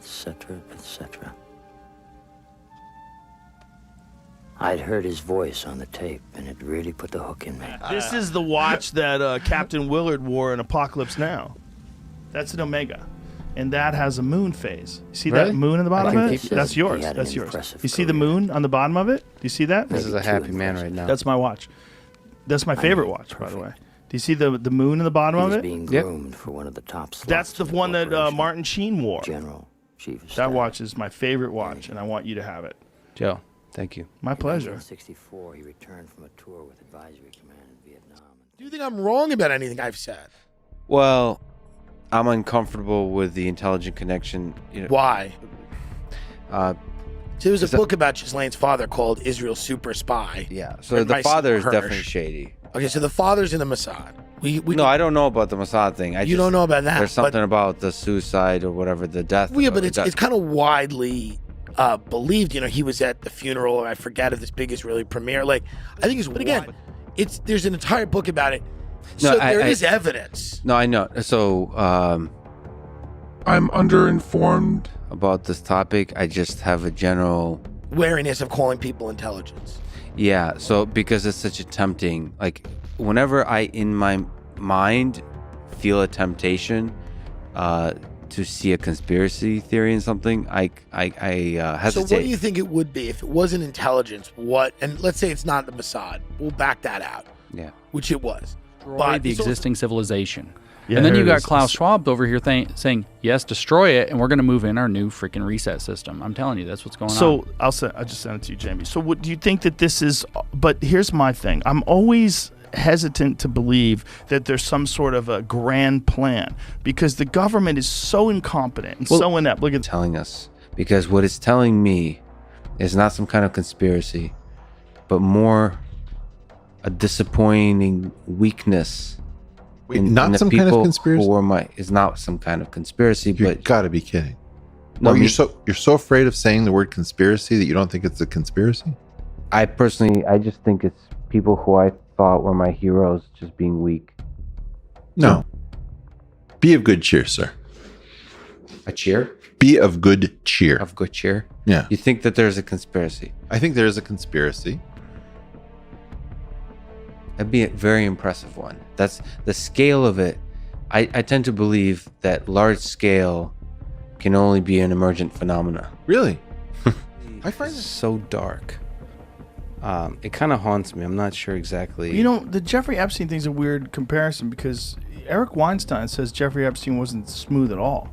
etc., etc. I'd heard his voice on the tape, and it really put the hook in me. This is the watch that Captain Willard wore in Apocalypse Now. That's an Omega. And that has a moon phase. You see that moon in the bottom of it? That's yours. That's yours. You see the moon on the bottom of it? Do you see that? This is a happy man right now. That's my watch. That's my favorite watch, by the way. Do you see the moon in the bottom of it? Being groomed for one of the top slots. That's the one that Martin Sheen wore. General, Chief of That Staff. watch is my favorite watch, and I want you to have it. Joe, thank you. My pleasure. In 1964, he returned from a tour with Advisory Command in Vietnam. Do you think I'm wrong about anything I've said? Well, I'm uncomfortable with the intelligent connection. You know, Why? Uh, So there was a book about Ghislaine's father called Israel's Super Spy. yeah. So the father is definitely shady. Okay, so the father's in the Mossad. No, I don't know about the Mossad thing. You don't know about that. There's something about the suicide or whatever, the death. Well, yeah, but it's kind of widely believed. You know, he was at the funeral. I forget of this big Israeli premiere. Like, I think it's. But again, there's an entire book about it. So there is evidence. No, I know. So I'm underinformed about this topic. I just have a general wariness of calling people intelligence. Yeah, so because it's such a tempting, like whenever I in my mind feel a temptation to see a conspiracy theory in something, I hesitate. So what do you think it would be if it wasn't intelligence? What? And let's say it's not the Mossad. We'll back that out. Yeah. Which it was. Destroy the existing civilization. Yeah, and then you it got is. Klaus Schwab over here saying, yes, destroy it, and we're going to move in our new freaking reset system. I'm telling you, that's what's going on. So I'll just send it to you, Jamie. So what do you think that this is? But here's my thing. I'm always hesitant to believe that there's some sort of a grand plan because the government is so incompetent and so inept. Look at telling us, because what it's telling me is not some kind of conspiracy, but more a disappointing weakness. Not some kind of conspiracy. Is not some kind of conspiracy. You but gotta be kidding. No, you're so afraid of saying the word conspiracy that you don't think it's a conspiracy? I just think it's people who I thought were my heroes just being weak. No. Be of good cheer, sir. A cheer? Be of good cheer. Of good cheer? Yeah. You think that there's a conspiracy? I think there is a conspiracy. That'd be a very impressive one. That's the scale of it. I tend to believe that large scale can only be an emergent phenomena. Really? I find it so dark. It kind of haunts me. I'm not sure exactly. You know, the Jeffrey Epstein thing's a weird comparison because Eric Weinstein says Jeffrey Epstein wasn't smooth at all.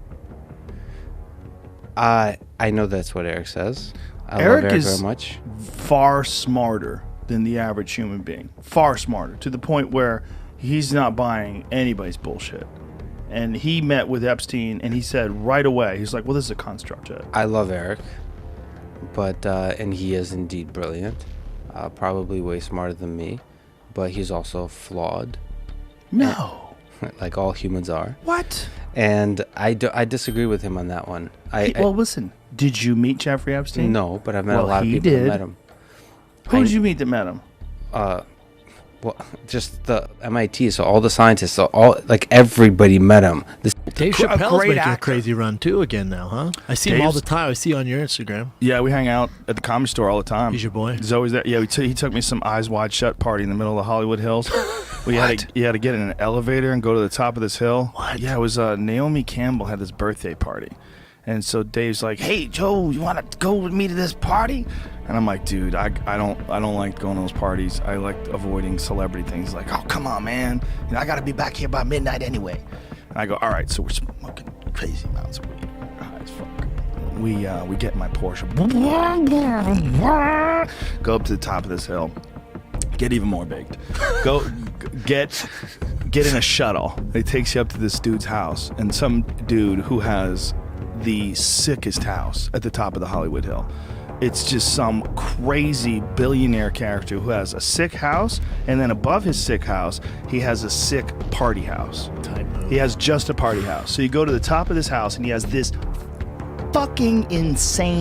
I know that's what Eric says. I Eric love Eric is very much. Far smarter than the average human being. Far smarter, to the point where he's not buying anybody's bullshit. And he met with Epstein, and he said right away, he's like, well, this is a construct. I love Eric, but and he is indeed brilliant. Probably way smarter than me, but he's also flawed. No. Like all humans are. What? And I disagree with him on that one. Well, listen, did you meet Jeffrey Epstein? No, but I've met a lot of people that met him. Who did you meet that met him? Well, just the MIT, so all the scientists, so like everybody met him. Dave Chappelle's making a crazy run too again now, huh? I see him all the time. I see on your Instagram. Yeah, we hang out at the Comedy Store all the time. He's your boy. He's always there. Yeah, he took me some Eyes Wide Shut party in the middle of the Hollywood Hills. You had to get in an elevator and go to the top of this hill. What? Yeah, it was Naomi Campbell had this birthday party. And so Dave's like, "Hey Joe, you want to go with me to this party?" And I'm like, "Dude, I don't like going to those parties. I like avoiding celebrity things." He's like, "Oh, come on, man. You know, I got to be back here by midnight anyway." And I go, "All right." So we're smoking crazy amounts of weed. High as fuck. We get in my Porsche. Go up to the top of this hill. Get even more baked. Get in a shuttle. It takes you up to this dude's house, and some dude who has the sickest house at the top of the Hollywood Hill. It's just some crazy billionaire character who has a sick house, and then above his sick house, he has a sick party house. He has just a party house. So you go to the top of this house, and he has this fucking insane